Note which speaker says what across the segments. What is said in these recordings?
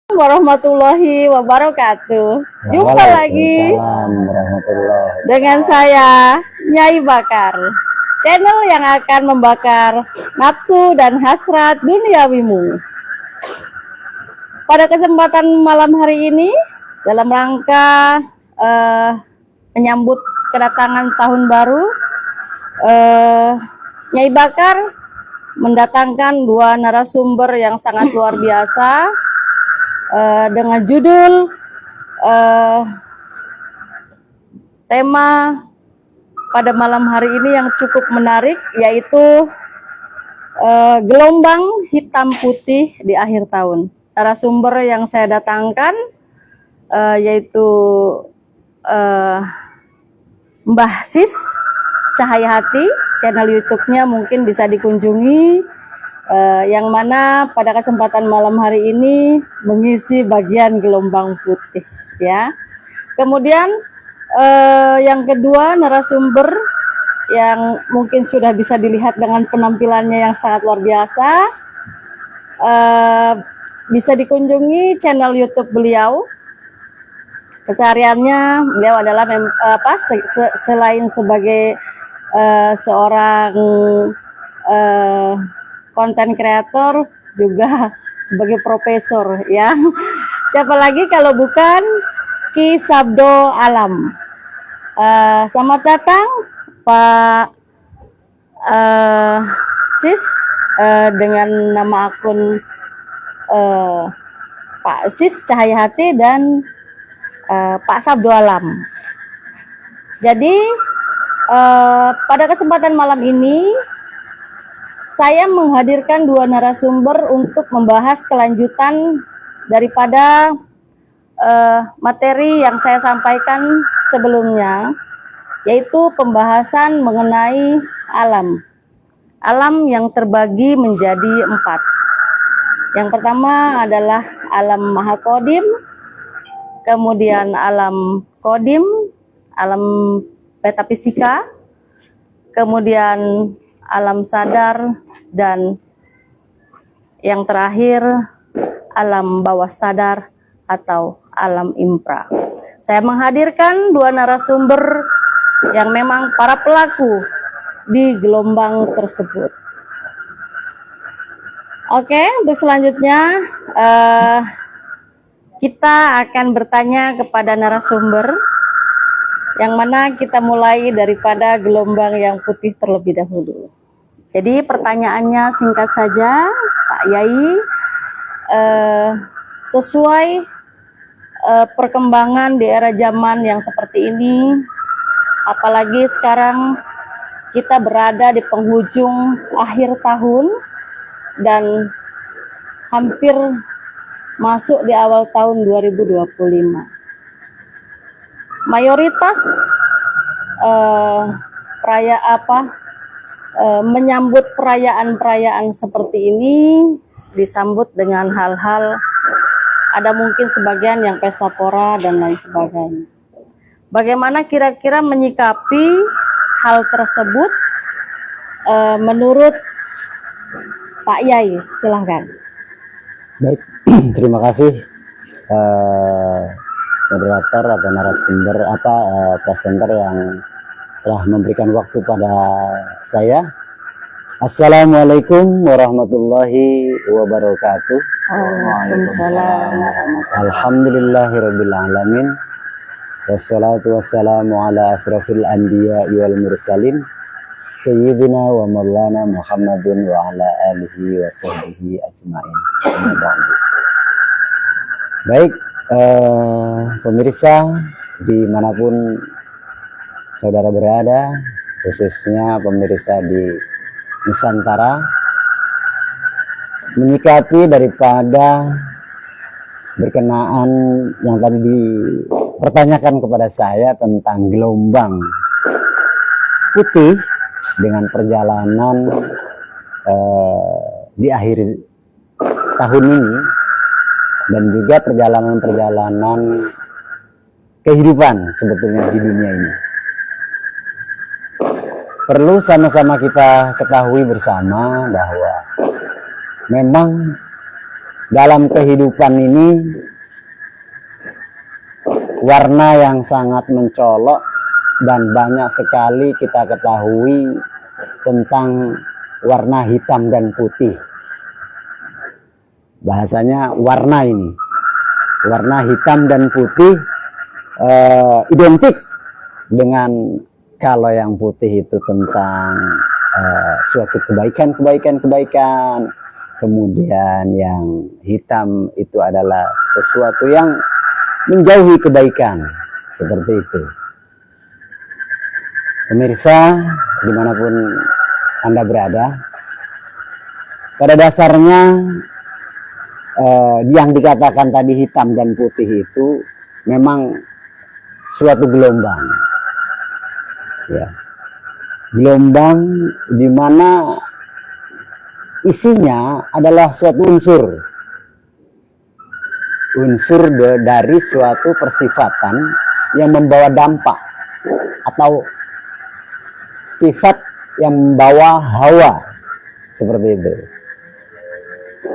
Speaker 1: Warahmatullahi wabarakatuh. Jumpa lagi
Speaker 2: Warahmatullahi
Speaker 1: dengan saya Nyai Bakar, channel yang akan membakar nafsu dan hasrat duniawimu. Pada kesempatan malam hari ini, dalam rangka menyambut kedatangan tahun baru, Nyai Bakar mendatangkan dua narasumber yang sangat luar biasa dengan judul tema pada malam hari ini yang cukup menarik, yaitu gelombang hitam putih di akhir tahun. Narasumber yang saya datangkan yaitu Mbah Sis Cahaya Hati, channel YouTube-nya mungkin bisa dikunjungi, yang mana pada kesempatan malam hari ini mengisi bagian gelombang putih, ya. Kemudian yang kedua, narasumber yang mungkin sudah bisa dilihat dengan penampilannya yang sangat luar biasa, bisa dikunjungi channel YouTube beliau. Kesehariannya beliau adalah selain sebagai seorang konten kreator, juga sebagai profesor, ya. Siapa lagi kalau bukan Ki Sabdo Alam. Selamat datang Pak Sis, dengan nama akun Pak Sis Cahaya Hati dan Pak Sabdo Alam. Jadi pada kesempatan malam ini saya menghadirkan dua narasumber untuk membahas kelanjutan daripada materi yang saya sampaikan sebelumnya, yaitu pembahasan mengenai alam. Alam yang terbagi menjadi 4. Yang pertama adalah alam Maha Kodim, kemudian alam Kodim, alam metafisika, kemudian alam sadar, dan yang terakhir alam bawah sadar atau alam impra. Saya menghadirkan dua narasumber yang memang para pelaku di gelombang tersebut. Oke, untuk selanjutnya kita akan bertanya kepada narasumber, yang mana kita mulai daripada gelombang yang putih terlebih dahulu. Jadi pertanyaannya singkat saja, Pak Yai, sesuai perkembangan di era zaman yang seperti ini, apalagi sekarang kita berada di penghujung akhir tahun dan hampir masuk di awal tahun 2025. Mayoritas menyambut perayaan-perayaan seperti ini disambut dengan hal-hal, ada mungkin sebagian yang pesta pora dan lain sebagainya. Bagaimana kira-kira menyikapi hal tersebut menurut Pak Yai? Silahkan.
Speaker 2: Baik, terima kasih moderator atau narasumber presenter yang telah memberikan waktu pada saya. Assalamualaikum warahmatullahi wabarakatuh.
Speaker 1: Waalaikumsalam.
Speaker 2: Alhamdulillahirabbil alamin. Wassalatu wassalamu ala asrafil anbiya wal mursalin sayyidina wa maulana Muhammadin wa ala alihi wa sahbihi ajmain. Baik, pemirsa dimanapun saudara berada, khususnya pemirsa di Nusantara, menyikapi daripada berkenaan yang tadi dipertanyakan kepada saya tentang gelombang putih dengan perjalanan di akhir tahun ini, dan juga perjalanan-perjalanan kehidupan sebetulnya di dunia ini. Perlu sama-sama kita ketahui bersama bahwa memang dalam kehidupan ini warna yang sangat mencolok dan banyak sekali kita ketahui tentang warna hitam dan putih. Bahasanya warna ini, warna hitam dan putih identik dengan, kalau yang putih itu tentang suatu kebaikan, kemudian yang hitam itu adalah sesuatu yang menjauhi kebaikan, seperti itu. Pemirsa, dimanapun Anda berada, pada dasarnya yang dikatakan tadi hitam dan putih itu memang suatu gelombang, ya, gelombang di mana isinya adalah suatu unsur dari suatu persifatan yang membawa dampak atau sifat yang membawa hawa, seperti itu.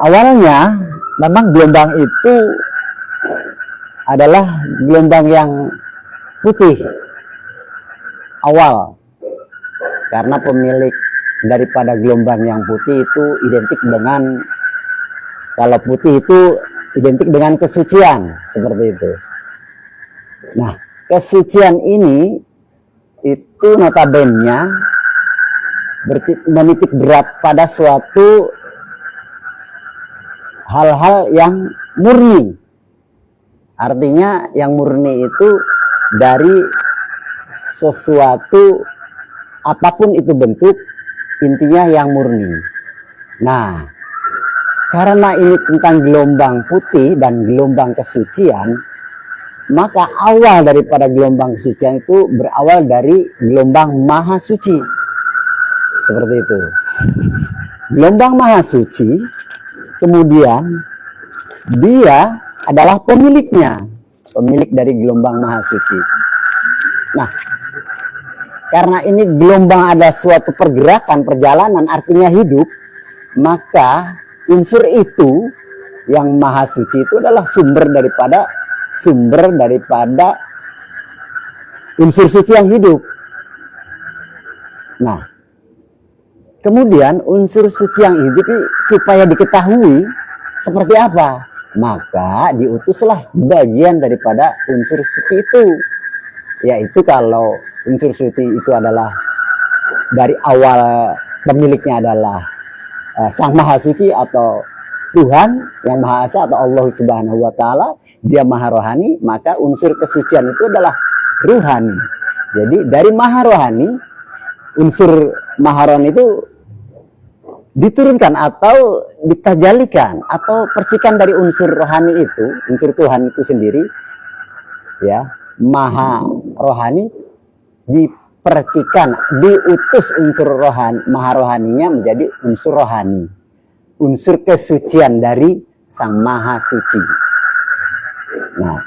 Speaker 2: Awalnya memang gelombang itu adalah gelombang yang putih awal, karena pemilik daripada gelombang yang putih itu identik dengan, kalau putih itu identik dengan kesucian, seperti itu. Nah, kesucian ini itu notabene menitik berat pada suatu hal-hal yang murni. Artinya yang murni itu dari sesuatu apapun itu bentuk, intinya yang murni. Nah, karena ini tentang gelombang putih dan gelombang kesucian, maka awal daripada gelombang kesucian itu berawal dari gelombang maha suci. Seperti itu. Gelombang maha suci, kemudian dia adalah pemiliknya, pemilik dari gelombang maha suci. Nah, karena ini gelombang ada suatu pergerakan, perjalanan, artinya hidup, maka unsur itu yang maha suci itu adalah sumber daripada unsur suci yang hidup. Nah, kemudian unsur suci yang hidup supaya diketahui seperti apa, maka diutuslah bagian daripada unsur suci itu, yaitu kalau unsur suci itu adalah dari awal pemiliknya adalah Sang Maha Suci atau Tuhan yang Maha Esa atau Allah Subhanahu wa Ta'ala, dia maha rohani, maka unsur kesucian itu adalah ruhani. Jadi dari maha rohani, unsur maha rohani itu diturunkan atau ditajalikan atau percikan dari unsur rohani itu, unsur Tuhan itu sendiri, ya, maha rohani, dipercikan, diutus unsur rohani, maha rohaninya menjadi unsur rohani, unsur kesucian dari Sang Maha Suci. Nah,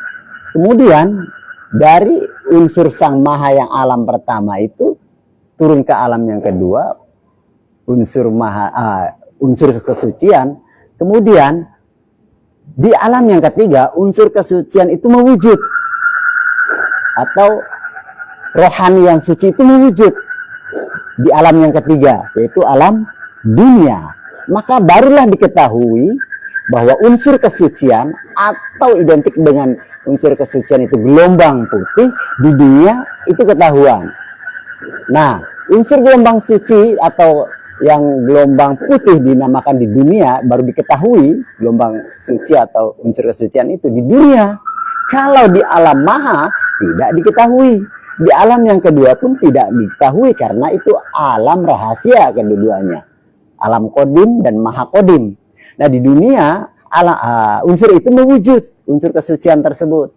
Speaker 2: kemudian dari unsur Sang Maha yang alam pertama itu turun ke alam yang kedua, unsur kesucian. Kemudian di alam yang ketiga unsur kesucian itu mewujud, atau rohani yang suci itu mewujud di alam yang ketiga, yaitu alam dunia. Maka barulah diketahui bahwa unsur kesucian atau identik dengan unsur kesucian itu gelombang putih di dunia itu ketahuan. Nah, unsur gelombang suci atau yang gelombang putih dinamakan di dunia baru diketahui gelombang suci atau unsur kesucian itu di dunia. Kalau di alam maha tidak diketahui, di alam yang kedua pun tidak diketahui karena itu alam rahasia kedua-duanya, alam kodim dan maha kodim. Nah, di dunia unsur itu mewujud, unsur kesucian tersebut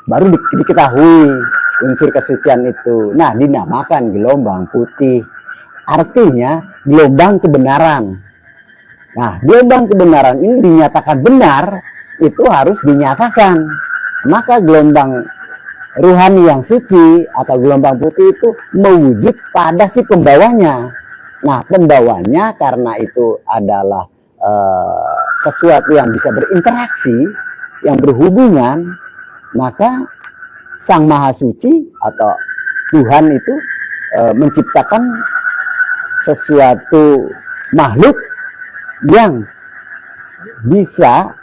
Speaker 2: baru diketahui unsur kesucian itu. Nah, dinamakan gelombang putih, artinya gelombang kebenaran. Nah, gelombang kebenaran ini dinyatakan benar, itu harus dinyatakan. Maka gelombang ruhani yang suci atau gelombang putih itu mewujud pada si pembawanya. Nah, pembawanya karena itu adalah sesuatu yang bisa berinteraksi, yang berhubungan, maka Sang Maha Suci atau Tuhan itu menciptakan sesuatu makhluk yang bisa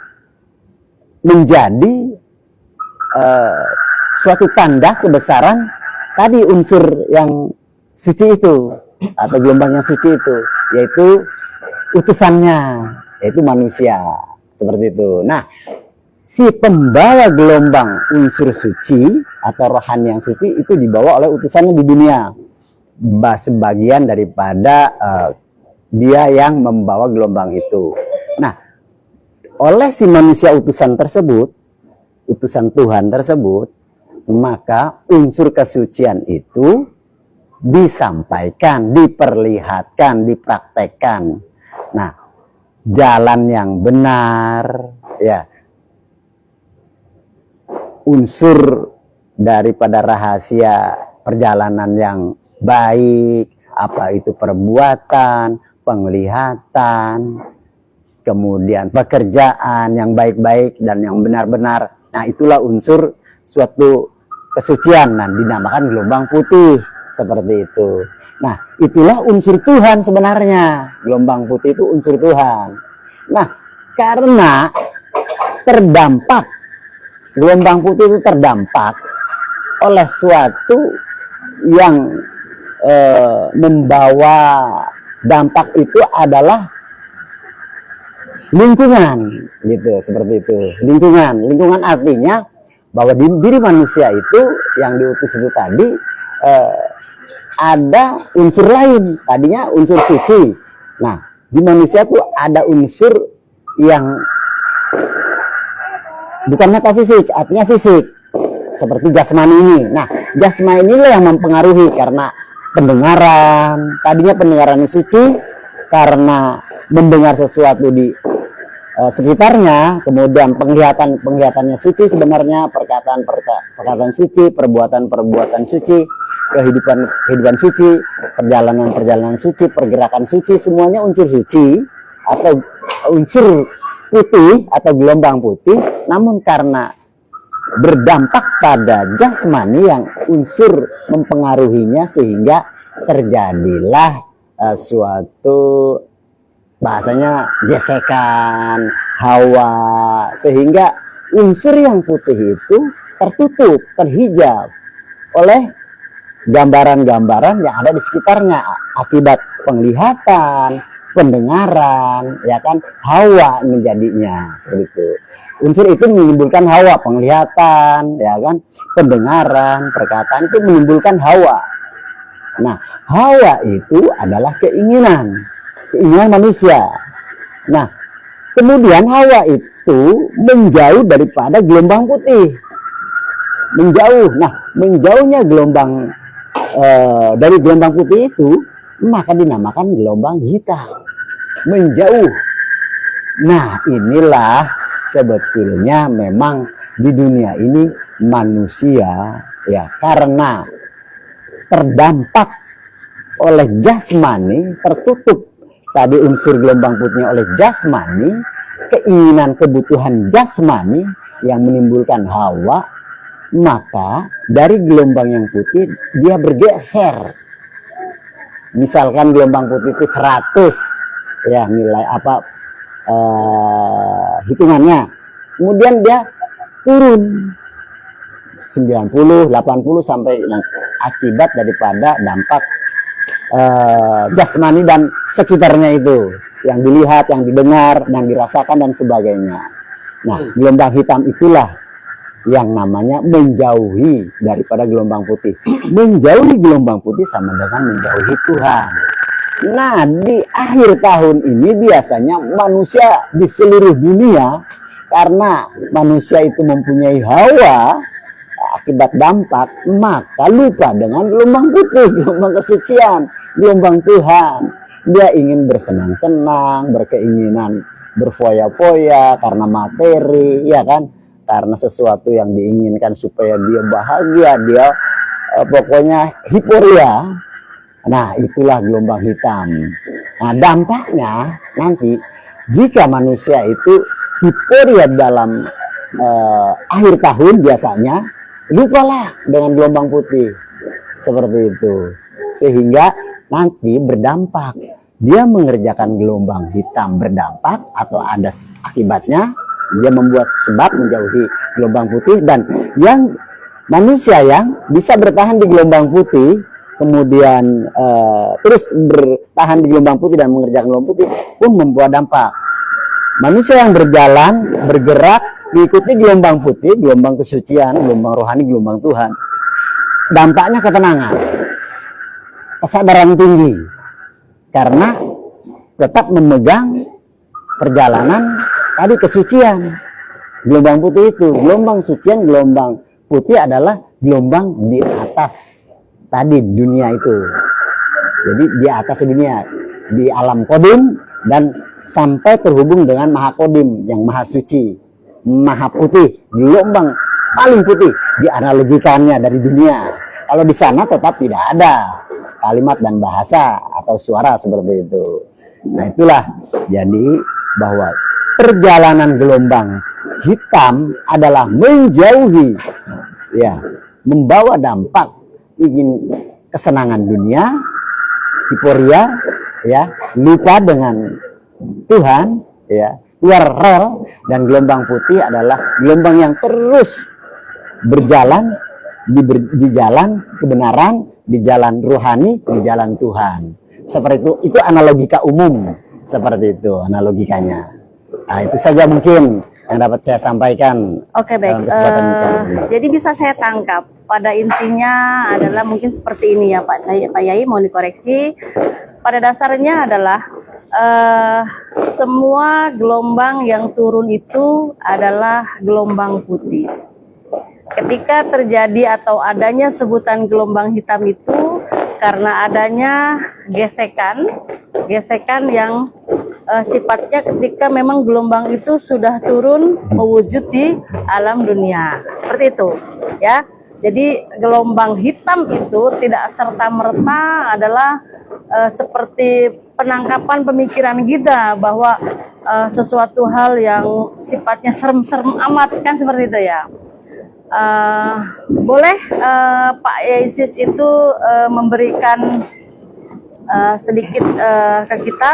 Speaker 2: menjadi suatu tanda kebesaran tadi unsur yang suci itu atau gelombang yang suci itu, yaitu utusannya, yaitu manusia, seperti itu. Nah, si pembawa gelombang unsur suci atau rohani yang suci itu dibawa oleh utusannya di dunia, sebagian daripada dia yang membawa gelombang itu. Nah, oleh si manusia utusan tersebut, utusan Tuhan tersebut, maka unsur kesucian itu disampaikan, diperlihatkan, dipraktekkan. Nah, jalan yang benar, ya, unsur daripada rahasia perjalanan yang baik, apa itu perbuatan, penglihatan, kemudian pekerjaan yang baik-baik dan yang benar-benar. Nah, itulah unsur suatu kesucian, nah, dinamakan gelombang putih, seperti itu. Nah, itulah unsur Tuhan sebenarnya. Gelombang putih itu unsur Tuhan. Nah, karena terdampak, gelombang putih itu terdampak oleh suatu yang membawa dampak itu adalah lingkungan, gitu, seperti itu. Lingkungan artinya bahwa di diri manusia itu yang diutus itu tadi ada unsur lain, tadinya unsur suci. Nah, di manusia itu ada unsur yang bukan metafisik, artinya fisik, seperti jasmani ini. Nah, jasmani inilah yang mempengaruhi karena pendengaran, tadinya pendengaran suci karena mendengar sesuatu di sekitarnya, kemudian penglihatannya suci sebenarnya, perkataan suci, perbuatan suci, kehidupan suci, perjalanan suci, pergerakan suci, semuanya unsur suci atau unsur putih atau gelombang putih. Namun karena berdampak pada jasmani yang unsur mempengaruhinya, sehingga terjadilah suatu bahasanya gesekan, hawa, sehingga unsur yang putih itu tertutup, terhijab oleh gambaran-gambaran yang ada di sekitarnya akibat penglihatan, pendengaran, ya kan, hawa menjadinya seperti itu. Unsur itu menimbulkan hawa, penglihatan, ya kan, pendengaran, perkataan itu menimbulkan hawa. Nah, hawa itu adalah keinginan manusia. Nah, kemudian hawa itu menjauh daripada gelombang putih, menjauh. Nah, menjauhnya gelombang dari gelombang putih itu, maka dinamakan gelombang hitam, menjauh. Nah, inilah sebetulnya memang di dunia ini manusia, ya, karena terdampak oleh jasmani, tertutup tadi unsur gelombang putihnya oleh jasmani, keinginan kebutuhan jasmani yang menimbulkan hawa, maka dari gelombang yang putih dia bergeser. Misalkan gelombang putih itu 100, ya, nilai apa hitungannya, kemudian dia turun 90, 80 sampai akibat daripada dampak jasmani dan sekitarnya itu, yang dilihat, yang didengar, dan dirasakan dan sebagainya. Nah, gelombang hitam itulah yang namanya menjauhi daripada gelombang putih. Menjauhi gelombang putih sama dengan menjauhi Tuhan. Nah, di akhir tahun ini biasanya manusia di seluruh dunia, karena manusia itu mempunyai hawa akibat dampak, maka lupa dengan gelombang putih, gelombang kesucian, gelombang Tuhan. Dia ingin bersenang-senang, berkeinginan berfoya-foya karena materi, ya kan, karena sesuatu yang diinginkan supaya dia bahagia, dia pokoknya hiporia. Nah, itulah gelombang hitam. Nah, dampaknya nanti jika manusia itu hiporia dalam akhir tahun biasanya, lupalah dengan gelombang putih seperti itu, sehingga nanti berdampak. Dia mengerjakan gelombang hitam berdampak atau ada akibatnya, dia membuat sebab menjauhi gelombang putih. Dan yang manusia yang bisa bertahan di gelombang putih, kemudian terus bertahan di gelombang putih dan mengerjakan gelombang putih pun membuat dampak. Manusia yang berjalan, bergerak, mengikuti gelombang putih, gelombang kesucian, gelombang rohani, gelombang Tuhan, dampaknya ketenangan, kesadaran tinggi, karena tetap memegang perjalanan tadi kesucian. Gelombang putih itu, gelombang sucian, gelombang putih adalah gelombang di atas tadi dunia itu. Jadi di atas dunia, di alam kodim, dan sampai terhubung dengan Maha Kodim yang Maha Suci, Maha Putih, gelombang paling putih dianalogikannya dari dunia. Kalau di sana tetap tidak ada kalimat dan bahasa atau suara seperti itu. Nah itulah jadi bahwa perjalanan gelombang hitam adalah menjauhi, ya, membawa dampak ingin kesenangan dunia, hiporia, ya, lupa dengan Tuhan, ya, keluar rel. Dan gelombang putih adalah gelombang yang terus berjalan di jalan kebenaran, di jalan rohani, di jalan Tuhan. Seperti itu analogika umum, seperti itu analogikanya. Nah, itu saja mungkin yang dapat saya sampaikan.
Speaker 1: Oke, baik. Jadi bisa saya tangkap pada intinya adalah mungkin seperti ini ya Pak Yai, mau dikoreksi. Pada dasarnya adalah semua gelombang yang turun itu adalah gelombang putih. Ketika terjadi atau adanya sebutan gelombang hitam itu karena adanya gesekan yang sifatnya ketika memang gelombang itu sudah turun mewujud di alam dunia. Seperti itu, ya. Jadi gelombang hitam itu tidak serta-merta adalah seperti penangkapan pemikiran kita bahwa sesuatu hal yang sifatnya serem-serem amat, kan seperti itu ya. Boleh Pak Yesus itu memberikan sedikit ke kita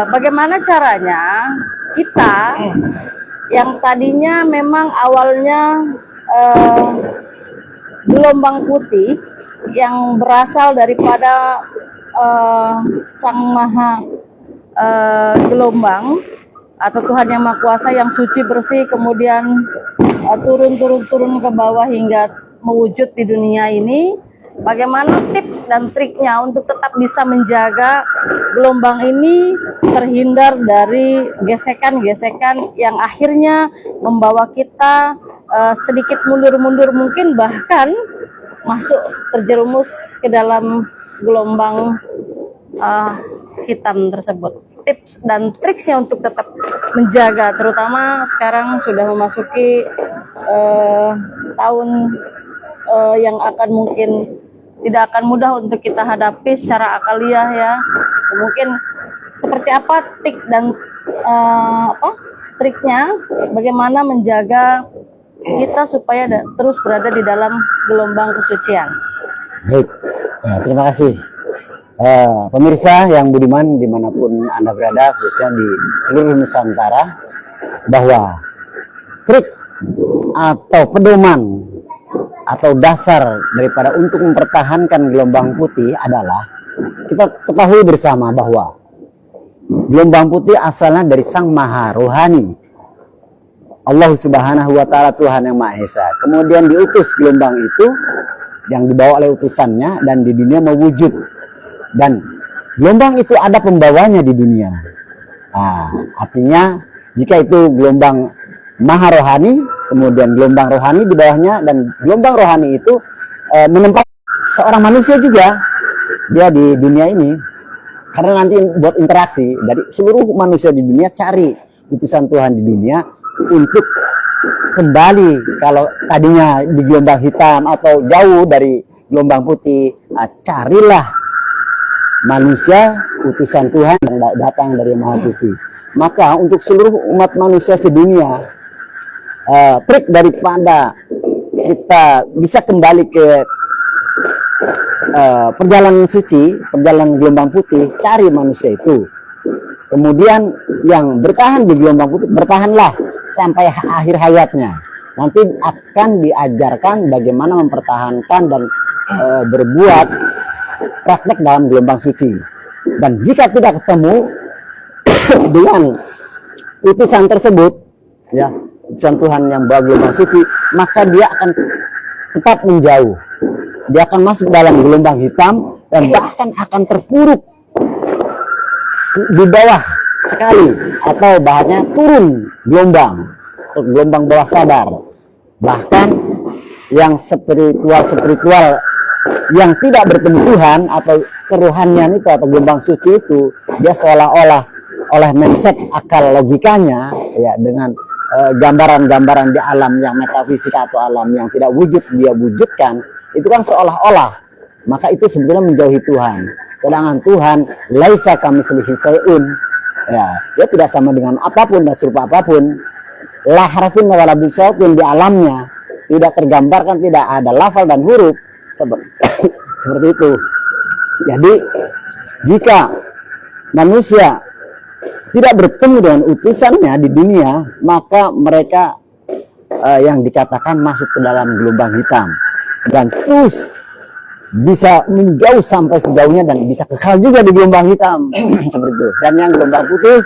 Speaker 1: bagaimana caranya kita yang tadinya memang awalnya gelombang putih yang berasal daripada Sang Maha Gelombang atau Tuhan Yang Maha Kuasa yang suci bersih, kemudian turun ke bawah hingga mewujud di dunia ini. Bagaimana tips dan triknya untuk tetap bisa menjaga gelombang ini terhindar dari gesekan-gesekan yang akhirnya membawa kita sedikit mundur-mundur, mungkin bahkan masuk terjerumus ke dalam gelombang hitam tersebut. Tips dan triksnya untuk tetap menjaga, terutama sekarang sudah memasuki tahun yang akan mungkin tidak akan mudah untuk kita hadapi secara akaliah ya. Mungkin seperti apa trik dan triknya bagaimana menjaga kita supaya terus berada di dalam gelombang kesucian.
Speaker 2: Baik, terima kasih. Pemirsa yang budiman dimanapun Anda berada, khususnya di seluruh Nusantara, bahwa trik atau pedoman atau dasar daripada untuk mempertahankan gelombang putih adalah kita ketahui bersama bahwa gelombang putih asalnya dari Sang Maha Rohani, Allah Subhanahu wa Ta'ala, Tuhan Yang Maha Esa. Kemudian diutus gelombang itu yang dibawa oleh utusannya dan di dunia mewujud. Dan gelombang itu ada pembawanya di dunia. Artinya jika itu gelombang Maha Rohani, kemudian gelombang rohani di bawahnya, dan gelombang rohani itu menempat seorang manusia juga dia di dunia ini, karena nanti buat interaksi dari seluruh manusia di dunia, cari utusan Tuhan di dunia untuk kembali. Kalau tadinya di gelombang hitam atau jauh dari gelombang putih, carilah manusia utusan Tuhan yang datang dari Maha Suci. Maka untuk seluruh umat manusia sedunia, trik daripada kita bisa kembali ke perjalanan suci, perjalanan gelombang putih, cari manusia itu. Kemudian yang bertahan di gelombang putih, bertahanlah sampai akhir hayatnya. Nanti akan diajarkan bagaimana mempertahankan dan berbuat praktek dalam gelombang suci. Dan jika tidak ketemu dengan utusan tersebut, ya, utusan Tuhan yang bawa gelombang suci, maka dia akan tetap menjauh. Dia akan masuk dalam gelombang hitam dan bahkan akan terpuruk di bawah sekali, atau bahasanya turun gelombang bawah sadar. Bahkan yang spiritual yang tidak bertemu Tuhan atau kerohanian itu atau gelombang suci itu, dia seolah-olah oleh mindset akal logikanya, ya, dengan gambaran-gambaran di alam yang metafisika atau alam yang tidak wujud dia wujudkan, itu kan seolah-olah, maka itu sebetulnya menjauhi Tuhan. Sedangkan Tuhan laisa kamitslihi syai'un, ya, dia tidak sama dengan apapun dan serupa apapun. La harfin wa la bisautin, di alamnya tidak tergambarkan, tidak ada lafal dan huruf seperti itu. Jadi jika manusia tidak bertemu dengan utusannya di dunia, maka mereka yang dikatakan masuk ke dalam gelombang hitam dan terus bisa menjauh sampai sejauhnya dan bisa kekal juga di gelombang hitam seperti itu. Dan yang gelombang putih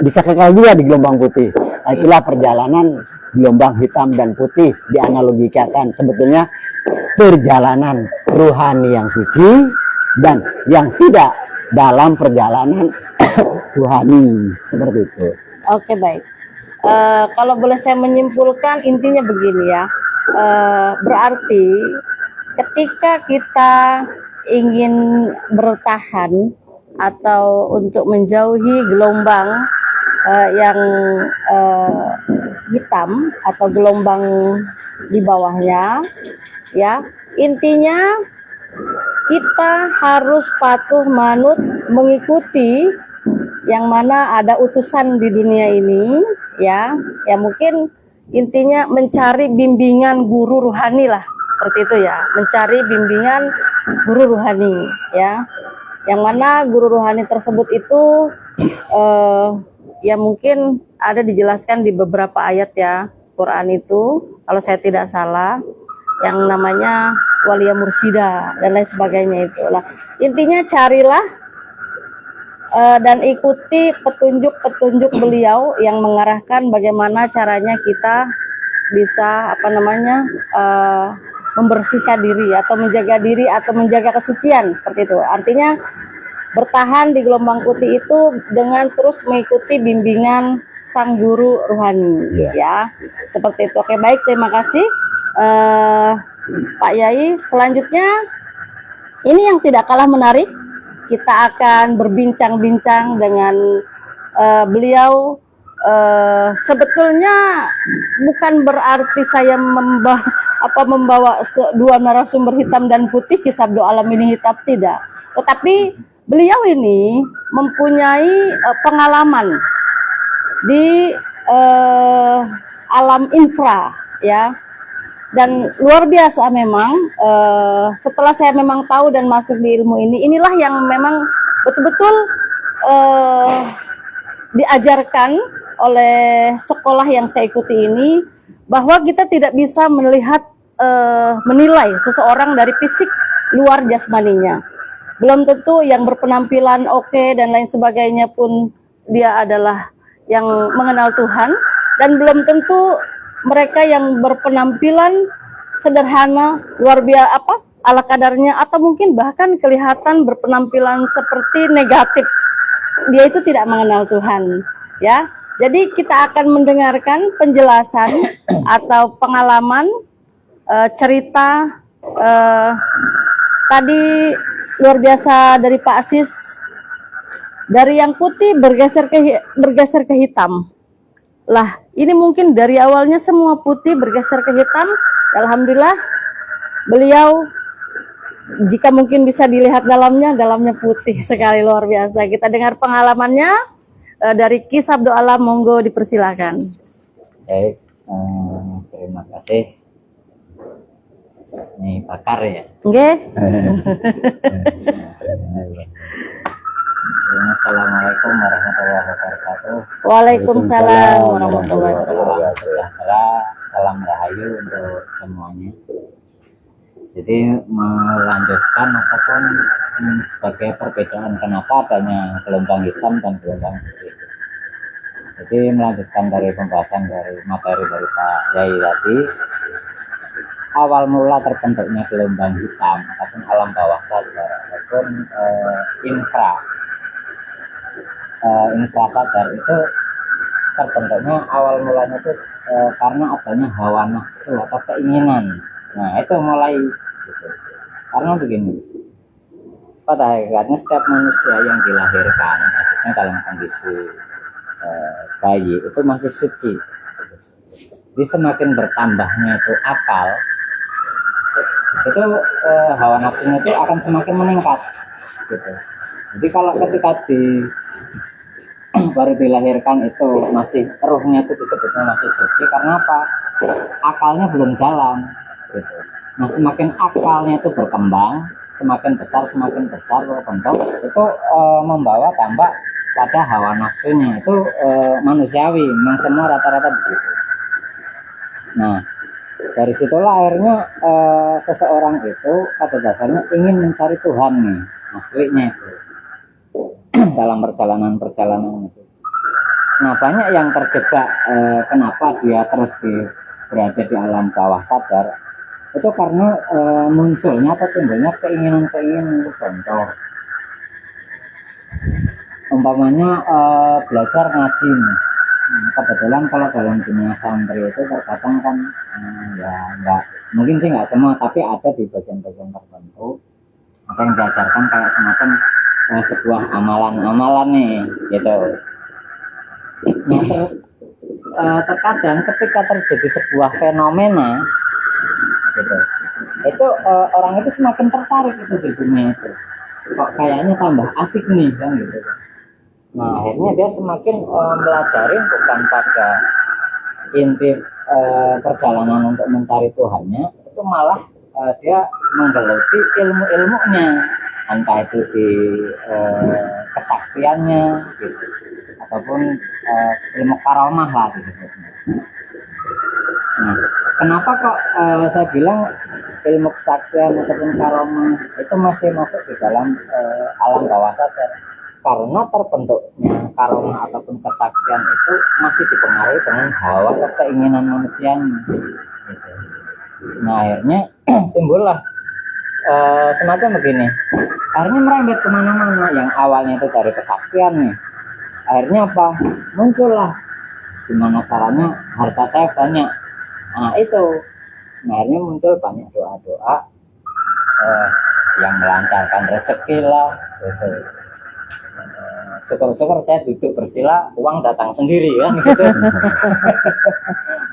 Speaker 2: bisa kekal juga di gelombang putih. Nah, itulah perjalanan gelombang hitam dan putih, dianalogikan sebetulnya perjalanan rohani yang suci dan yang tidak dalam perjalanan rohani, seperti itu.
Speaker 1: Oke, baik. Kalau boleh saya menyimpulkan, intinya begini ya. Berarti ketika kita ingin bertahan atau untuk menjauhi gelombang yang hitam atau gelombang di bawahnya, ya, intinya kita harus patuh manut mengikuti yang mana ada utusan di dunia ini, ya, ya, mungkin intinya mencari bimbingan guru rohani lah, seperti itu ya, mencari bimbingan guru rohani, ya, yang mana guru rohani tersebut itu ya mungkin ada dijelaskan di beberapa ayat ya Quran itu, kalau saya tidak salah, yang namanya walia mursida dan lain sebagainya itulah. Intinya carilah dan ikuti petunjuk-petunjuk beliau yang mengarahkan bagaimana caranya kita bisa membersihkan diri atau menjaga diri atau menjaga kesucian, seperti itu. Artinya bertahan di gelombang putih itu dengan terus mengikuti bimbingan sang guru rohani, ya, seperti itu. Oke, baik, terima kasih Pak Yai. Selanjutnya ini yang tidak kalah menarik, kita akan berbincang-bincang dengan beliau. Sebetulnya bukan berarti saya membawa dua narasumber hitam dan putih kisah doa alam ini hitam, tidak. Tetapi beliau ini mempunyai pengalaman di alam infra, ya, dan luar biasa memang. Setelah saya memang tahu dan masuk di ilmu ini, inilah yang memang betul-betul diajarkan oleh sekolah yang saya ikuti ini, bahwa kita tidak bisa menilai seseorang dari fisik luar jasmaninya. Belum tentu yang berpenampilan oke dan lain sebagainya pun dia adalah yang mengenal Tuhan, dan belum tentu mereka yang berpenampilan sederhana luar biasa ala kadarnya, atau mungkin bahkan kelihatan berpenampilan seperti negatif, dia itu tidak mengenal Tuhan, ya. Jadi kita akan mendengarkan penjelasan atau pengalaman cerita tadi luar biasa dari Pak Asis, dari yang putih bergeser ke hitam. Lah, ini mungkin dari awalnya semua putih bergeser ke hitam. Alhamdulillah, beliau jika mungkin bisa dilihat dalamnya putih sekali, luar biasa. Kita dengar pengalamannya. dari Ki Sabdo Alam, monggo dipersilakan.
Speaker 3: Baik, terima kasih. Ini pakar ya.
Speaker 1: Oke.
Speaker 3: Assalamualaikum warahmatullahi wabarakatuh.
Speaker 1: Waalaikumsalam warahmatullahi wabarakatuh.
Speaker 3: Sejahtera, salam rahayu untuk semuanya. Jadi melanjutkan ataupun sebagai perbedaan kenapa adanya gelombang hitam dan gelombang putih. Jadi melanjutkan dari pembahasan dari materi dari Pak Yai tadi, awal mula terbentuknya gelombang hitam ataupun alam bawah sadar ataupun infrasadar itu terbentuknya awal mulanya itu karena adanya hawa nafsu atau keinginan. Nah itu mulai gitu. Karena begini, pada hakikatnya setiap manusia yang dilahirkan maksudnya dalam kondisi bayi itu masih suci. Jadi semakin bertambahnya itu akal, itu hawa nafsunya itu akan semakin meningkat gitu. Jadi kalau ketika baru dilahirkan itu masih ruhnya itu disebutnya masih suci, karena apa? Akalnya belum jalan gitu. Nah semakin akalnya itu berkembang, semakin besar berkembang, itu membawa tambah pada hawa nafsunya. Itu manusiawi, memang semua rata-rata begitu. Nah dari situlah akhirnya seseorang itu pada dasarnya ingin mencari Tuhan nih, aslinya itu dalam perjalanan itu. Nah banyak yang terjebak, kenapa dia terus berada di alam bawah sadar, itu karena munculnya atau timbulnya keinginan. Contoh umpamanya belajar ngaji nih. Kebetulan kalau dalam dunia santri itu terkadang kan ya enggak, mungkin sih nggak semua, tapi ada di bagian-bagian tertentu apa yang diajarkan kayak semacam sebuah amalan nih gitu. Nah terkadang ketika terjadi sebuah fenomena gitu, itu orang itu semakin tertarik itu di dunia itu, kok kayaknya tambah asik nih kan gitu. Nah akhirnya dia semakin melajari bukan pada inti perjalanan untuk mencari Tuhannya, itu malah dia menggeluti ilmu-ilmunya, entah itu di kesaktiannya gitu, ataupun ilmu karomah lah disebutnya. Nah kenapa kok saya bilang ilmu kesaktian ataupun karomah itu masih masuk di dalam alam bawah sadar? Karena terbentuknya karomah ataupun kesaktian itu masih dipengaruhi dengan hawa keinginan manusianya gitu. Nah akhirnya timbullah semacam begini, akhirnya merembet kemana-mana. Yang awalnya itu dari kesaktian nih, akhirnya apa, muncullah gimana caranya harta saya banyak. Nah itu, nah, akhirnya muncul banyak doa-doa yang melancarkan rezeki lah gitu. Syukur-syukur saya duduk bersila, uang datang sendiri kan gitu.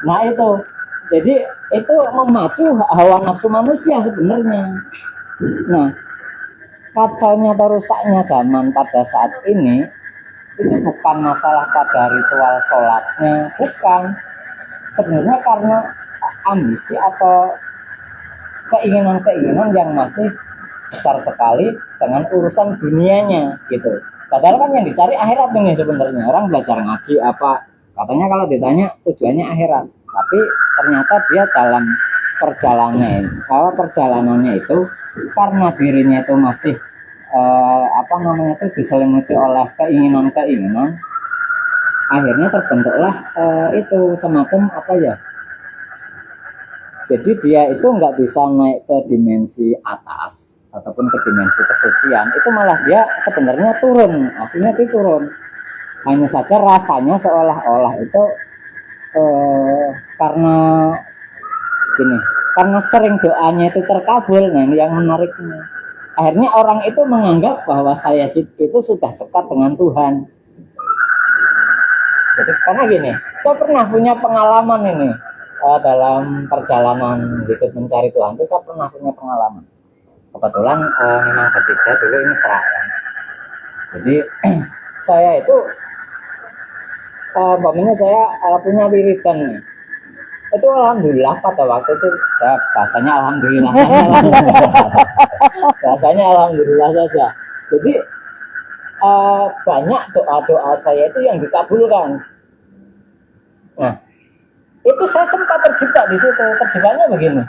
Speaker 3: Nah itu, jadi itu memacu hawa nafsu manusia sebenarnya. Nah kacaunya atau rusaknya zaman pada saat ini itu bukan masalah pada ritual sholatnya, bukan. Sebenarnya karena ambisi atau keinginan-keinginan yang masih besar sekali dengan urusan dunianya gitu. Padahal kan yang dicari akhirat ini sebenarnya. Orang belajar ngaji apa, katanya kalau ditanya tujuannya akhirat, tapi ternyata dia dalam perjalanannya itu karena dirinya itu masih diselimuti oleh keinginan, akhirnya terbentuklah itu semacam jadi dia itu nggak bisa naik ke dimensi atas ataupun ke dimensi kesucian, itu malah dia sebenarnya turun, aslinya itu turun. Hanya saja rasanya seolah-olah itu karena sering doanya itu terkabul. Nah ini yang menariknya, akhirnya orang itu menganggap bahwa saya itu sudah dekat dengan Tuhan. Jadi karena gini, saya pernah punya pengalaman ini dalam perjalanan hidup mencari Tuhan itu, saya pernah punya pengalaman. Kebetulan memang basic saya dulu ini serak kan. Jadi saya itu umpamanya saya punya wiridan nih. Itu alhamdulillah pada waktu itu saya bahasanya alhamdulillah. Bahasanya alhamdulillah saja. Jadi banyak doa-doa saya itu yang dikabulkan. Nah, itu saya sempat terjebak di situ. Terjebaknya begini.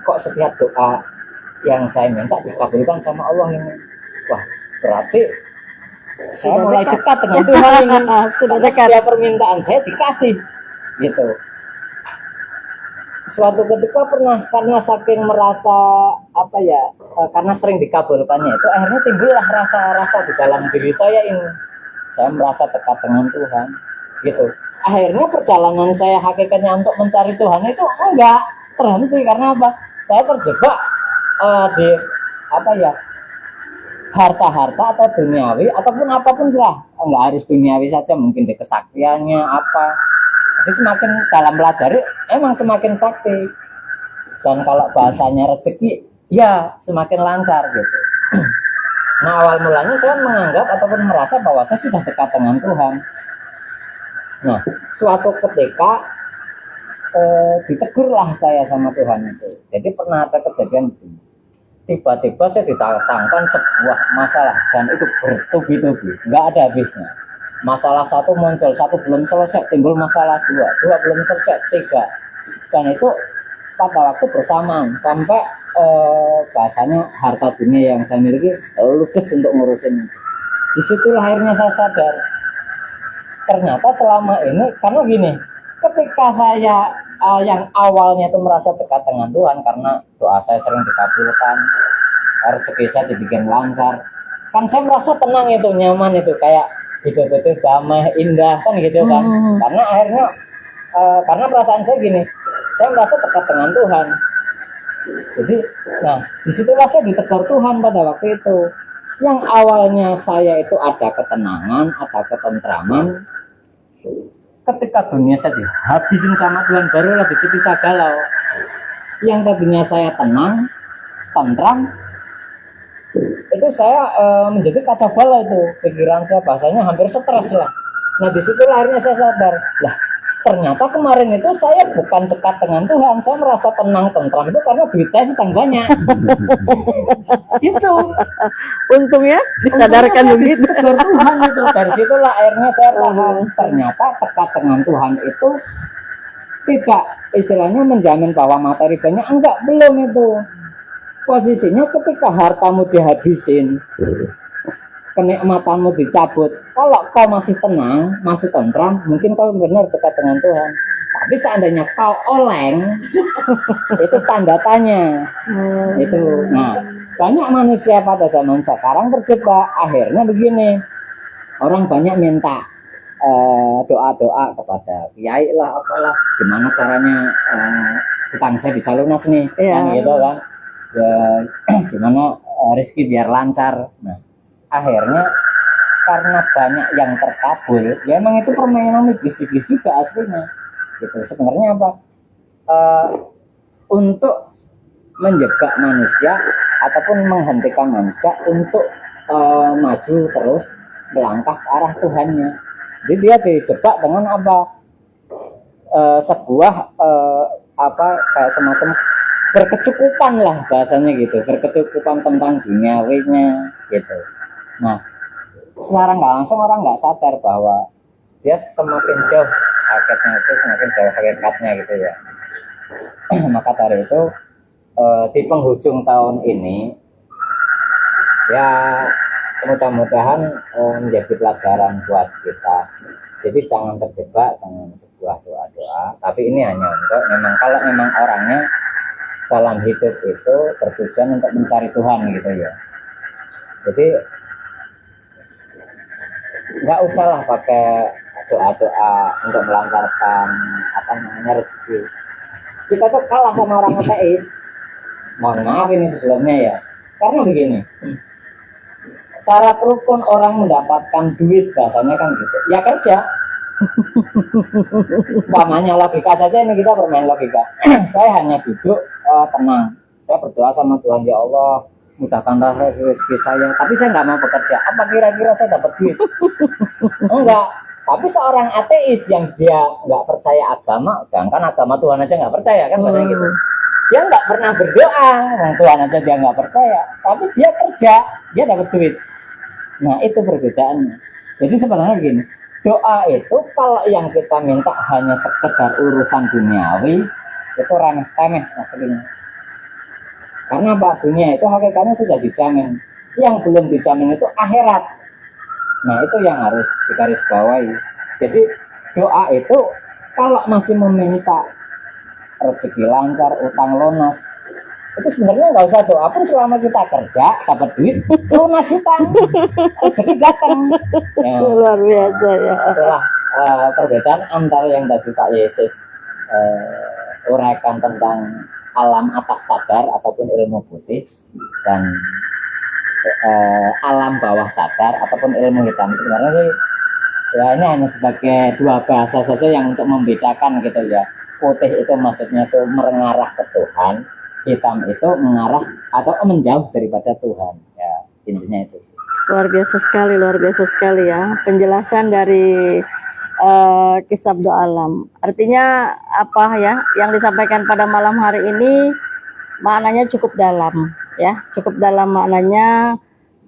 Speaker 3: Kok setiap doa yang saya minta dikabulkan sama Allah ini? Wah, berarti saya mulai dekat dengan Tuhan ini.
Speaker 1: Sudah
Speaker 3: Karena
Speaker 1: dekat.
Speaker 3: setiap permintaan saya dikasih, gitu. Suatu ketika pernah karena saking merasa apa ya, karena sering dikabulkannya itu akhirnya timbullah rasa-rasa di dalam diri saya ini. Saya merasa dekat dengan Tuhan, gitu. Akhirnya perjalanan saya hakikatnya untuk mencari Tuhan itu enggak terhenti karena apa? Saya terjebak di apa ya, harta-harta atau duniawi ataupun apapun lah, enggak harus duniawi saja, mungkin di kesaktiannya apa. Jadi semakin dalam pelajari emang semakin sakti, dan kalau bahasanya rezeki ya semakin lancar gitu. Nah, awal mulanya saya menganggap ataupun merasa bahwa saya sudah dekat dengan Tuhan. Nah, suatu ketika ditegurlah saya sama Tuhan itu. Jadi pernah ada kejadian begini. Tiba-tiba saya ditantangkan sebuah masalah dan itu bertubi-tubi, nggak ada habisnya. Masalah satu muncul, satu belum selesai, timbul masalah dua, dua belum selesai, tiga. Dan itu pada waktu bersamaan sampai bahasanya harta dunia yang saya miliki ludes untuk ngurusin. Disitulah akhirnya saya sadar ternyata selama ini, karena gini, ketika saya yang awalnya itu merasa dekat dengan Tuhan karena doa saya sering dikabulkan, rezeki saya dibikin lancar, kan saya merasa tenang itu, nyaman itu, kayak hidup itu damai, indah kan gitu kan. Karena akhirnya karena perasaan saya gini, saya merasa dekat dengan Tuhan. Jadi, nah disitulah saya ditegur Tuhan pada waktu itu. Yang awalnya saya itu ada ketenangan, ada ketentraman, ketika dunia saya dihabisin sama Tuhan, barulah di situ saya galau. Yang tadinya saya tenang, tentram, itu saya menjadi kacau balau itu, pikiran saya bahasanya hampir stres lah. Nah disitu akhirnya saya sadar, lah ternyata kemarin itu saya bukan dekat dengan Tuhan, saya merasa tenang tentram itu karena duit saya sedang banyak. Gitu.
Speaker 1: Untungnya disadarkan begitu.
Speaker 3: Ditegur Tuhan itu. Dari situlah akhirnya saya paham ternyata dekat dengan Tuhan itu tidak istilahnya menjamin bahwa materi banyak, enggak, belum itu. Posisinya ketika hartamu dihabisin, kenikmatanmu dicabut, kalau kau masih tenang, masih tentram, mungkin kau benar dekat dengan Tuhan. Tapi seandainya kau oleng, itu tanda tanya. Itu. Nah, banyak manusia pada zaman sekarang terjebak. Akhirnya begini, orang banyak minta doa-doa kepada kiai lah, apalah, gimana caranya utang saya bisa lunas nih, kan gitu kan. Gimana rezeki biar lancar. Nah, akhirnya karena banyak yang terkabul, ya emang itu permainan iblis-iblis juga aslinya. Gitu. Sebenarnya apa? Untuk menjebak manusia ataupun menghentikan manusia untuk maju terus melangkah ke arah Tuhannya. Jadi dia dijebak dengan apa? Sebuah apa kayak semacam berkecukupan lah bahasanya gitu, berkecukupan tentang duniawinya gitu. Nah, secara nggak langsung orang nggak sadar bahwa dia semakin jauh hakikatnya itu, semakin jauh hakikatnya gitu ya. Maka dari itu di penghujung tahun ini ya mudah-mudahan menjadi pelajaran buat kita. Jadi jangan terjebak dengan sebuah doa-doa, tapi ini hanya untuk memang kalau memang orangnya dalam hidup itu bertujuan untuk mencari Tuhan gitu ya. Jadi nggak usah lah pakai doa-doa untuk melancarkan apa namanya rezeki. Kita tuh kalah sama orang ateis. Mohon maaf ini sebelumnya ya. Karena begini, syarat rukun orang mendapatkan duit bahasanya kan gitu. Ya kerja. Umpamanya logika saja ini, kita bermain logika. Saya hanya duduk tenang. Saya berdoa sama Tuhan, ya Allah, mudahkanlah rezeki saya. Tapi saya nggak mau bekerja. Apa kira-kira saya dapat duit? Enggak. Tapi seorang ateis yang dia nggak percaya agama, jangan agama Tuhan aja nggak percaya kan, katanya gitu. Dia nggak pernah berdoa, orang Tuhan aja dia nggak percaya. Tapi dia kerja, dia dapat duit. Nah itu perbedaannya. Jadi sebenarnya begini, doa itu kalau yang kita minta hanya sekedar urusan duniawi, itu remeh-temeh aslinya. Karena apa? Dunia itu hakikatnya sudah dijamin. Yang belum dijamin itu akhirat. Nah itu yang harus digarisbawahi. Jadi doa itu kalau masih meminta rezeki lancar, utang lunas, itu sebenarnya nggak usah doa pun selama kita kerja dapat duit, lunas utang, rezeki datang. Ya,
Speaker 1: Luar biasa ya.
Speaker 3: itulah perbedaan antara yang tadi Pak Yesus uraikan tentang alam atas sadar ataupun ilmu putih dan alam bawah sadar ataupun ilmu hitam. Sebenarnya sih ya ini hanya sebagai dua bahasa saja yang untuk membedakan gitu ya. Putih itu maksudnya itu mengarah ke Tuhan, hitam itu mengarah atau menjauh daripada Tuhan. Ya intinya itu sih.
Speaker 1: Luar biasa sekali ya penjelasan dari Kisabdo Alam. Artinya apa ya yang disampaikan pada malam hari ini maknanya cukup dalam ya, cukup dalam maknanya.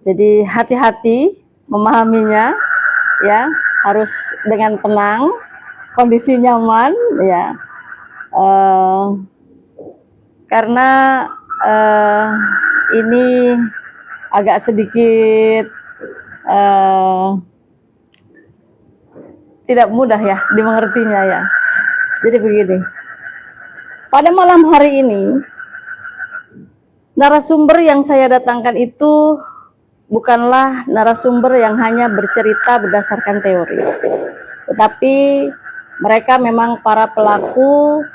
Speaker 1: Jadi hati-hati memahaminya ya, harus dengan tenang, kondisi nyaman ya. Karena ini agak sedikit tidak mudah ya dimengertinya ya. Jadi begini, pada malam hari ini narasumber yang saya datangkan itu bukanlah narasumber yang hanya bercerita berdasarkan teori, tetapi mereka memang para pelaku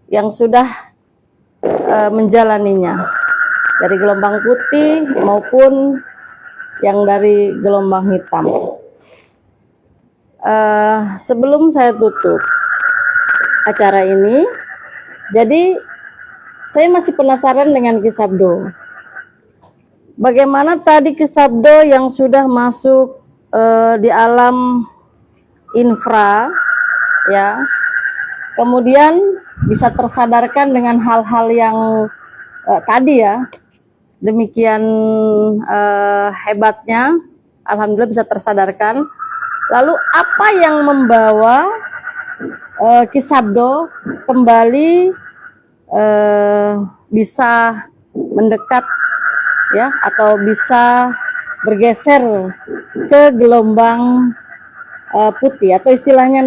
Speaker 1: yang sudah menjalaninya dari gelombang putih maupun yang dari gelombang hitam. Sebelum saya tutup acara ini, jadi saya masih penasaran dengan Kisabdo. Bagaimana tadi Kisabdo yang sudah masuk di alam infra, ya, kemudian bisa tersadarkan dengan hal-hal yang tadi ya, demikian hebatnya, alhamdulillah bisa tersadarkan. Lalu apa yang membawa Kisabdo kembali bisa mendekat ya atau bisa bergeser ke gelombang putih atau istilahnya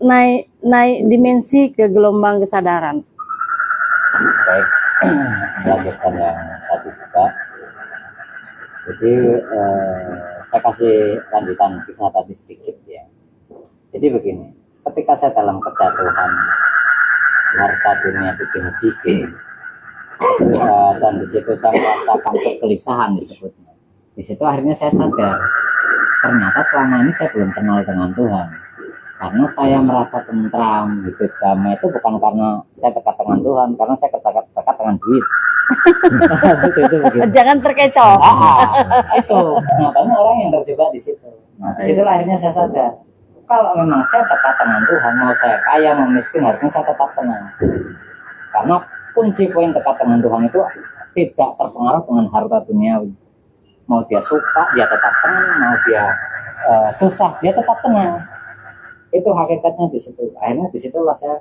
Speaker 1: naik dimensi ke gelombang kesadaran.
Speaker 3: Baik, melanjutkan yang tadi juga. Jadi saya kasih lanjutan kisah tadi sedikit ya. Jadi begini, ketika saya dalam kejatuhan harta dunia itu dihabisi, dan di situ saya merasakan kegelisahan disebutnya. Di situ akhirnya saya sadar, ternyata selama ini saya belum kenal dengan Tuhan. Karena saya merasa tentram, hidup damai itu bukan karena saya dekat dengan Tuhan, karena saya dekat dengan duit.
Speaker 1: Jangan terkecoh.
Speaker 3: Itu, nah banyak orang yang terjebak di situ. Nah di situ akhirnya saya sadar, kalau memang saya dekat dengan Tuhan, mau saya kaya, mau miskin, harusnya saya tetap tenang. Karena kunci poin dekat dengan Tuhan itu tidak terpengaruh dengan harta duniawi. Mau dia suka, dia tetap tenang. Mau dia susah, dia tetap tenang. Itu hakikatnya di situ. Akhirnya disitulah saya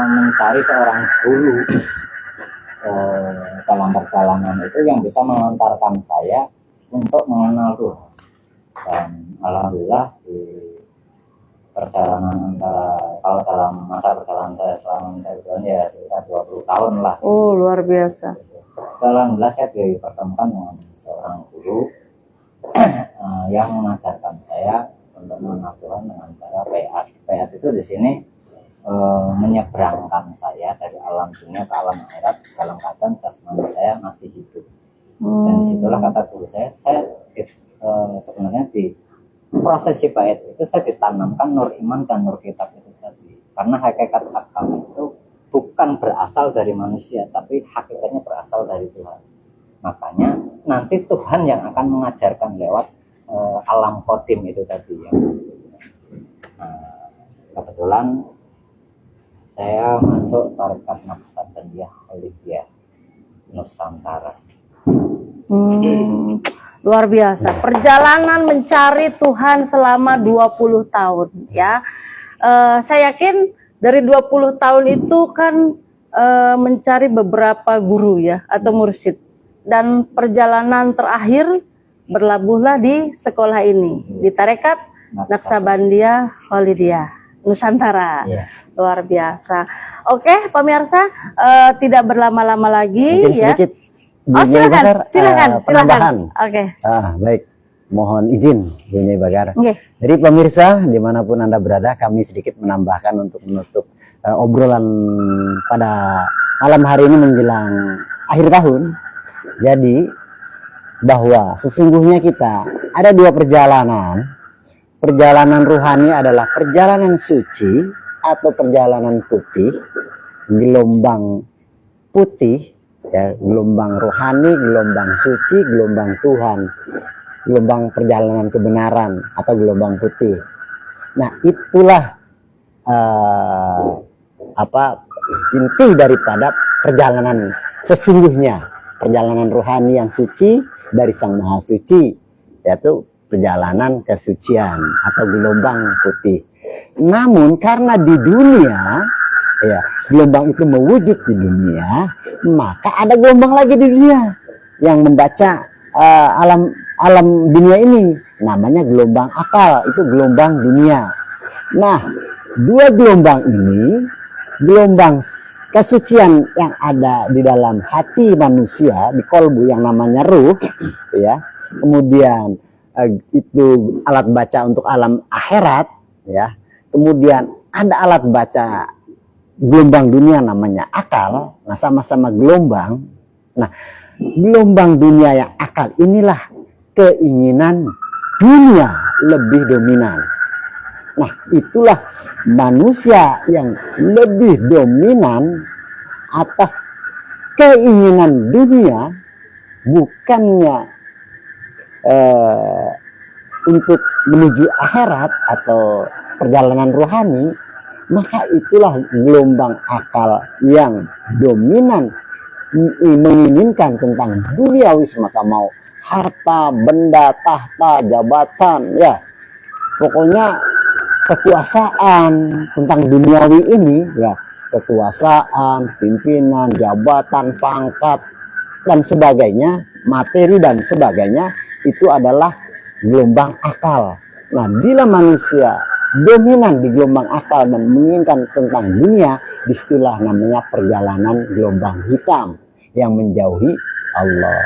Speaker 3: mencari seorang guru dalam perjalanan itu yang bisa mengantarkan saya untuk mengenal Tuhan. Dan alhamdulillah di perjalanan antara, kalau dalam masa perjalanan saya selama mencari Tuhan ya sekitar 20 tahun lah.
Speaker 1: Oh luar biasa.
Speaker 3: Alhamdulillah saya dipertemukan dengan seorang guru yang mengajarkan saya untuk mengenal Tuhan dengan cara PA. PA itu di sini menyeberangkan saya dari alam dunia ke alam akhirat dalam keadaan jasmani saya masih hidup. Dan disitulah kata guru saya sebenarnya di prosesi bait itu saya ditanamkan nur iman dan nur kitab itu tadi. Karena hakikat agama itu bukan berasal dari manusia, tapi hakikatnya berasal dari Tuhan. Makanya nanti Tuhan yang akan mengajarkan lewat alam kodim itu tadi. kebetulan saya masuk tarekat Naqsabandiyah Khalidiyah Nusantara.
Speaker 1: Luar biasa. Perjalanan mencari Tuhan selama 20 tahun ya. Saya yakin dari 20 tahun itu kan mencari beberapa guru ya atau mursyid. Dan perjalanan terakhir berlabuhlah di sekolah ini, di tarekat Naqsabandiyah Khalidiyah Nusantara.
Speaker 3: Iya.
Speaker 1: Luar biasa. Oke, pemirsa, tidak berlama-lama lagi
Speaker 2: Mungkin
Speaker 1: ya.
Speaker 2: sedikit
Speaker 1: Oh, silakan, silakan.
Speaker 2: penambahan.
Speaker 1: Oke.
Speaker 2: Baik, mohon izin Bu Nyai Bagar.
Speaker 1: Oke.
Speaker 2: Jadi pemirsa dimanapun Anda berada, kami sedikit menambahkan untuk menutup obrolan pada malam hari ini menjelang akhir tahun. Jadi bahwa sesungguhnya kita ada dua perjalanan. Perjalanan ruhani adalah perjalanan suci atau perjalanan putih, gelombang putih, ya, gelombang rohani, gelombang suci, gelombang Tuhan, gelombang perjalanan kebenaran atau gelombang putih. Nah, itulah inti daripada perjalanan sesungguhnya, perjalanan rohani yang suci dari Sang Maha Suci, yaitu perjalanan kesucian atau gelombang putih. Namun karena di dunia ya gelombang itu mewujud di dunia, maka ada gelombang lagi di dunia yang membaca alam dunia ini, namanya gelombang akal, itu gelombang dunia. Nah, dua gelombang ini, gelombang kesucian yang ada di dalam hati manusia, di kolbu yang namanya ruh, ya, kemudian itu alat baca untuk alam akhirat, ya, kemudian ada alat baca gelombang dunia namanya akal. Nah, sama-sama gelombang. Nah, gelombang dunia yang akal inilah keinginan dunia lebih dominan. Nah, itulah manusia yang lebih dominan atas keinginan dunia, bukannya untuk menuju akhirat atau perjalanan rohani, maka itulah gelombang akal yang dominan menginginkan tentang duniawi semata, mau harta, benda, tahta, jabatan, ya pokoknya kekuasaan tentang duniawi ini, ya kekuasaan, pimpinan, jabatan, pangkat dan sebagainya, materi dan sebagainya, itu adalah gelombang akal. Nah, bila manusia dominan di gelombang akal dan menginginkan tentang dunia, disitulah namanya perjalanan gelombang hitam yang menjauhi Allah.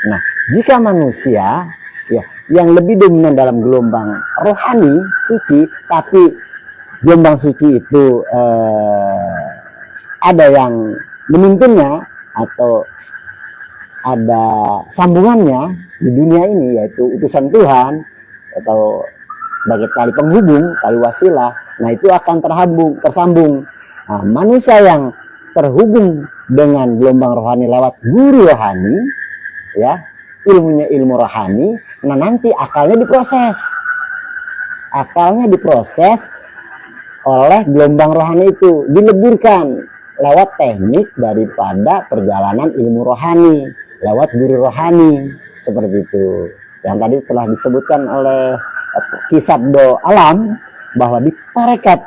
Speaker 2: Nah, jika manusia ya yang lebih dominan dalam gelombang rohani suci, tapi gelombang suci itu ada yang menuntunnya atau ada sambungannya di dunia ini, yaitu utusan Tuhan atau sebagai tali penghubung, tali wasilah. Nah, itu akan tersambung. Nah, manusia yang terhubung dengan gelombang rohani lewat guru rohani, ya, ilmunya ilmu rohani, nah nanti akalnya diproses oleh gelombang rohani itu, dileburkan lewat teknik daripada perjalanan ilmu rohani, lewat guru rohani, seperti itu. Yang tadi telah disebutkan oleh Kisabdo Alam, bahwa di tarekat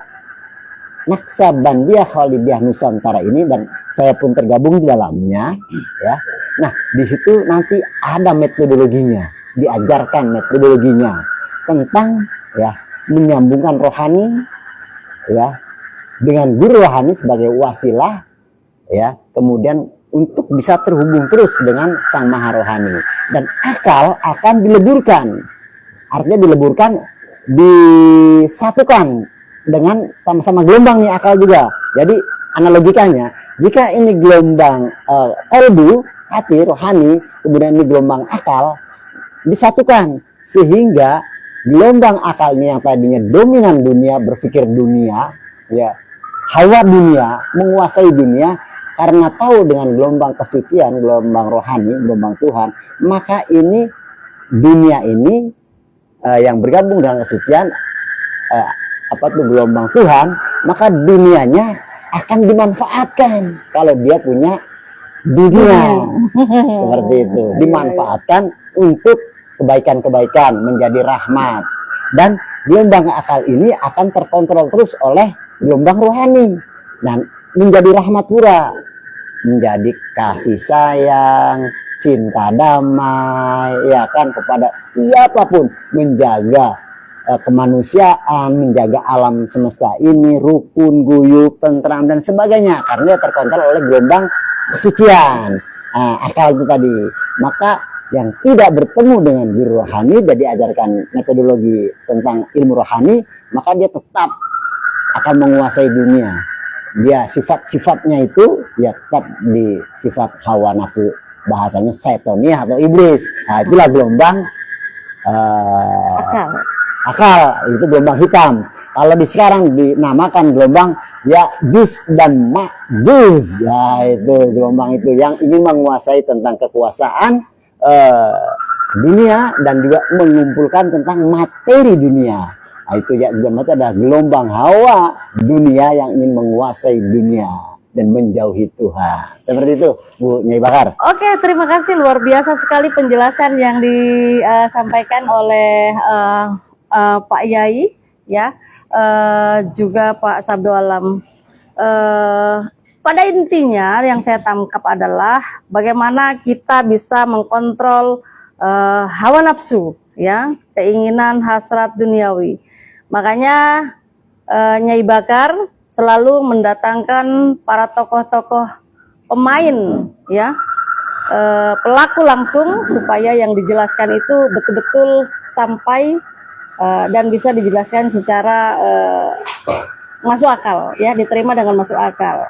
Speaker 2: Naqsabandiyah Khalidiyah Nusantara ini, dan saya pun tergabung di dalamnya, ya. Nah, di situ nanti ada metodologinya, diajarkan metodologinya tentang ya menyambungkan rohani, ya, dengan guru rohani sebagai wasilah, ya, kemudian untuk bisa terhubung terus dengan Sang Maha Rohani. Dan akal akan dileburkan, artinya dileburkan, disatukan dengan sama-sama gelombang nih akal juga. Jadi analogikanya, jika ini gelombang kolbu, hati, rohani, kemudian ini gelombang akal, disatukan sehingga gelombang akal ini yang tadinya dominan dunia, berpikir dunia, ya, hawa dunia, menguasai dunia, karena tahu dengan gelombang kesucian, gelombang rohani, gelombang Tuhan, maka ini dunia ini yang bergabung dengan kesucian apa tuh gelombang Tuhan, maka dunianya akan dimanfaatkan kalau dia punya dunia. Seperti itu, dimanfaatkan untuk kebaikan-kebaikan, menjadi rahmat. Dan gelombang akal ini akan terkontrol terus oleh gelombang rohani dan menjadi rahmat pura, menjadi kasih sayang, cinta damai, ya kan, kepada siapapun, menjaga kemanusiaan, menjaga alam semesta ini, rukun, guyup, tentram, dan sebagainya, karena dia terkontrol oleh gelombang kesucian, akal itu tadi. Maka yang tidak bertemu dengan guru rohani dan diajarkan metodologi tentang ilmu rohani, maka dia tetap akan menguasai dunia. Dia sifat-sifatnya itu ya tetap di sifat hawa nafsu, bahasanya setoniah atau iblis. Nah, itulah gelombang akal, itu gelombang hitam. Kalau di sekarang dinamakan gelombang ya juz dan ma'juz. Nah, itu gelombang itu yang ingin menguasai tentang kekuasaan dunia dan juga mengumpulkan tentang materi dunia. Nah, itu ya adalah gelombang hawa dunia yang ingin menguasai dunia dan menjauhi Tuhan. Seperti itu, Bu Nyai Bakar.
Speaker 1: Oke, terima kasih, luar biasa sekali penjelasan yang disampaikan oleh Pak Yai, ya, juga Pak Sabdo Alam. Pada intinya yang saya tangkap adalah bagaimana kita bisa mengkontrol hawa nafsu, ya, keinginan hasrat duniawi. Makanya Nyai Bakar selalu mendatangkan para tokoh-tokoh pemain, ya, pelaku langsung, supaya yang dijelaskan itu betul-betul sampai dan bisa dijelaskan secara masuk akal, ya, diterima dengan masuk akal.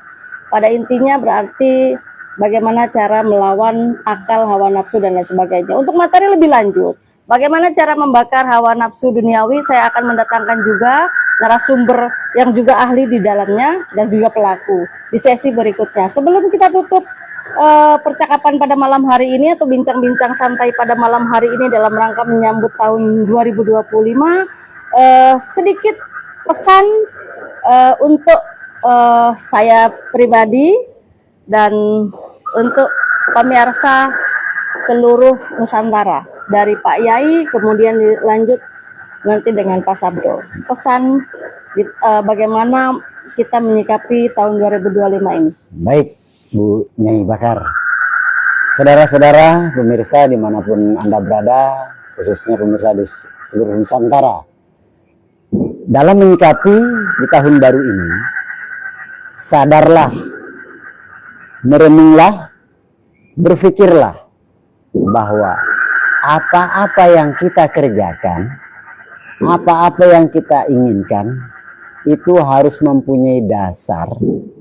Speaker 1: Pada intinya berarti bagaimana cara melawan akal, hawa nafsu, dan lain sebagainya. Untuk materi lebih lanjut, bagaimana cara membakar hawa nafsu duniawi, saya akan mendatangkan juga narasumber yang juga ahli di dalamnya dan juga pelaku di sesi berikutnya. Sebelum kita tutup percakapan pada malam hari ini atau bincang-bincang santai pada malam hari ini dalam rangka menyambut tahun 2025, sedikit pesan untuk saya pribadi dan untuk pemirsa seluruh Nusantara, dari Pak Yai kemudian dilanjut nanti dengan Pak Sabdo. Pesan bagaimana kita menyikapi tahun 2025 ini.
Speaker 2: Baik, Bu Nyai Bakar. Saudara-saudara pemirsa dimanapun Anda berada, khususnya pemirsa di seluruh Nusantara, dalam menyikapi di tahun baru ini, sadarlah, merenunglah, berpikirlah bahwa apa-apa yang kita kerjakan, apa-apa yang kita inginkan, itu harus mempunyai dasar,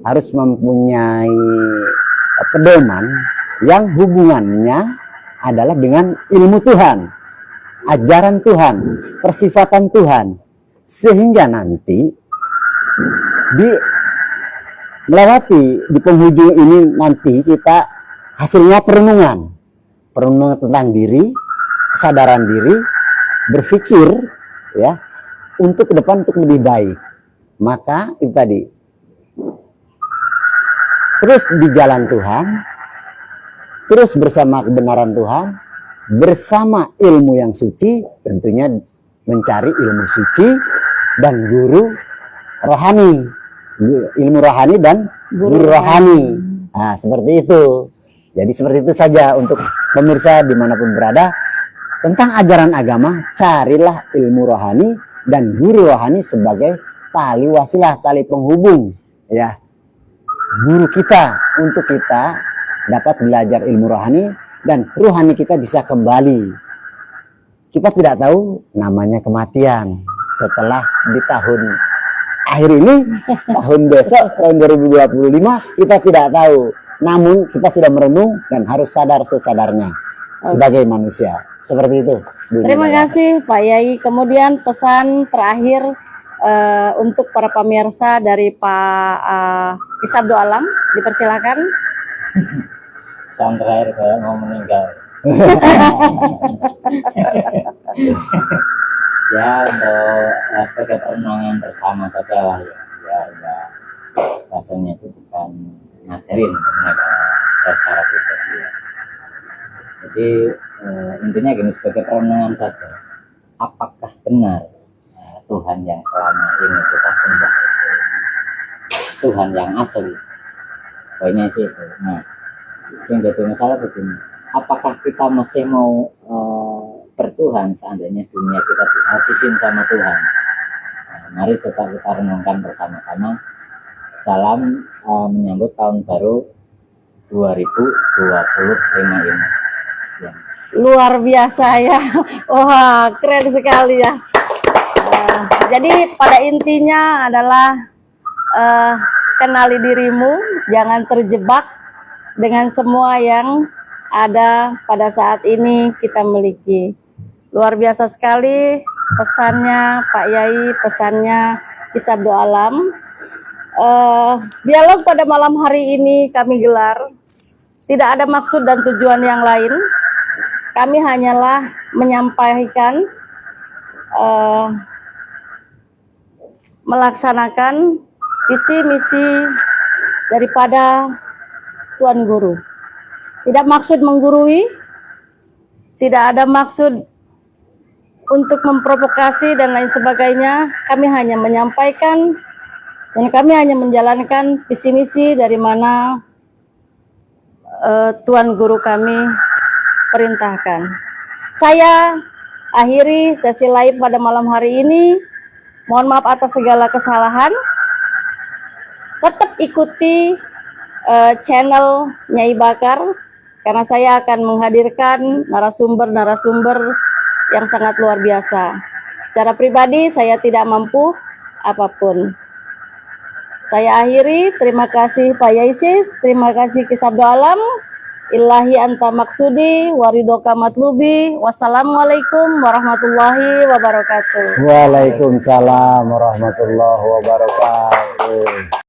Speaker 2: harus mempunyai pedoman yang hubungannya adalah dengan ilmu Tuhan, ajaran Tuhan, persifatan Tuhan, sehingga nanti melewati di penghujung ini nanti kita hasilnya perenungan tentang diri, kesadaran diri, berpikir, ya, untuk ke depan untuk lebih baik. Maka itu tadi, terus di jalan Tuhan, terus bersama kebenaran Tuhan, bersama ilmu yang suci, tentunya mencari ilmu suci dan guru rohani, ilmu rohani dan guru rohani. Nah, seperti itu. Jadi seperti itu saja untuk pemirsa dimanapun berada, tentang ajaran agama, carilah ilmu rohani dan guru rohani sebagai tali wasilah, tali penghubung, ya, guru kita, untuk kita dapat belajar ilmu rohani dan rohani kita bisa kembali. Kita tidak tahu namanya kematian setelah di tahun akhir ini, tahun besok, tahun 2025, kita tidak tahu. Namun kita sudah merenung dan harus sadar sesadarnya sebagai manusia. Seperti itu.
Speaker 1: Terima kasih Pak Yai. Kemudian pesan terakhir untuk para pemirsa dari Pak Sabdo Alam, dipersilakan.
Speaker 3: Pesan terakhir saya mau meninggal. Ya untuk sebagai perenangan bersama saja lah ya, biar enggak rasanya itu bukan ngajarin mereka secara pribadi ya. Jadi intinya gini, sebagai perenangan saja, apakah benar Tuhan yang selama ini kita sembah itu Tuhan yang asli? Poinnya sih itu. Nah, yang jadi masalah begini, apakah kita masih mau bertuhan seandainya dunia kita dihabisin sama Tuhan? Nah, mari coba kita renungkan bersama-sama dalam menyambut tahun baru 2025 ini. Sekian.
Speaker 1: Luar biasa ya. Wah, keren sekali ya. Jadi pada intinya adalah kenali dirimu, jangan terjebak dengan semua yang ada pada saat ini kita miliki. Luar biasa sekali pesannya Pak Yai, pesannya Kisah Abdul Alam. Dialog pada malam hari ini kami gelar tidak ada maksud dan tujuan yang lain. Kami hanyalah menyampaikan, melaksanakan visi misi daripada Tuan Guru. Tidak maksud menggurui, tidak ada maksud untuk memprovokasi dan lain sebagainya. Kami hanya menyampaikan dan kami hanya menjalankan visi misi dari mana Tuan Guru kami perintahkan. Saya akhiri sesi live pada malam hari ini. Mohon maaf atas segala kesalahan. Tetap ikuti channel Nyai Bakar, karena saya akan menghadirkan narasumber-narasumber yang sangat luar biasa. Secara pribadi saya tidak mampu apapun. Saya akhiri, terima kasih Pak Yaisis, terima kasih Kisah Abdul Alam. Ilahi anta maksudi waridoka matlubi. Wassalamualaikum warahmatullahi wabarakatuh.
Speaker 2: Waalaikumsalam warahmatullahi wabarakatuh.